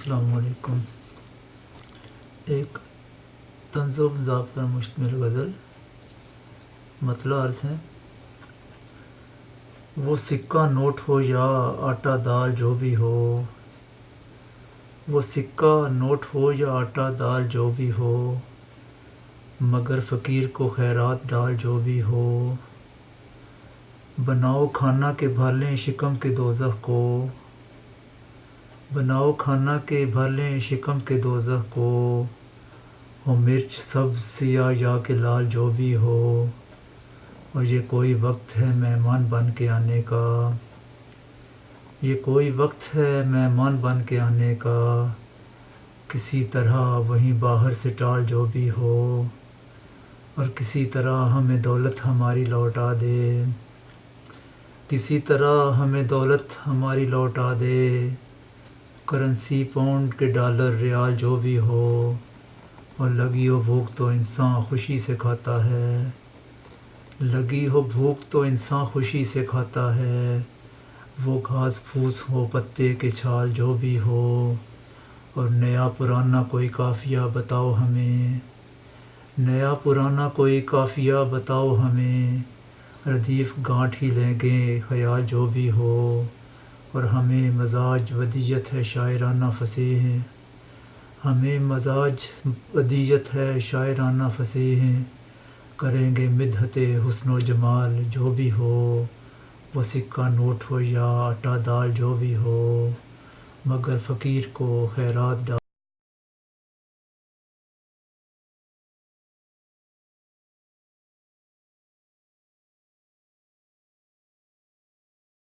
السلام علیکم۔ ایک طنز و مزاح پر مشتمل غزل، مطلع عرض ہے۔ وہ سکہ نوٹ ہو یا آٹا دال جو بھی ہو، وہ سکہ نوٹ ہو یا آٹا دال جو بھی ہو، مگر فقیر کو خیرات ڈال جو بھی ہو۔ بناؤ کھانا کہ بھر لیں شکم کے دوزخ کو، بناؤ کھانا کہ بھر لیں شکم کے دوزخ کو، ہو مرچ سبز سیاہ یا کہ لال جو بھی ہو۔ اور یہ کوئی وقت ہے مہمان بن کے آنے کا، یہ کوئی وقت ہے مہمان بن کے آنے کا، کسی طرح وہیں باہر سے ٹال جو بھی ہو، اور کسی طرح ہمیں دولت ہماری لوٹا دے، کسی طرح ہمیں دولت ہماری لوٹا دے، کرنسی پاؤنڈ کے ڈالر ریال جو بھی ہو۔ اور لگی ہو بھوک تو انسان خوشی سے کھاتا ہے، لگی ہو بھوک تو انسان خوشی سے کھاتا ہے، وہ گھاس پھوس ہو پتے کے چھال جو بھی ہو۔ اور نیا پرانا کوئی قافیہ بتاؤ ہمیں، نیا پرانا کوئی قافیہ بتاؤ ہمیں، ردیف گانٹھ ہی لیں گے خیال جو بھی ہو۔ اور ہمیں مزاج ودیعت ہے شاعرانہ فصیح، ہمیں مزاج ودیعت ہے شاعرانہ فصیح، کریں گے مدحت حسن و جمال جو بھی ہو۔ وہ سکہ نوٹ ہو یا آٹا دال جو بھی ہو، مگر فقیر کو خیرات ڈال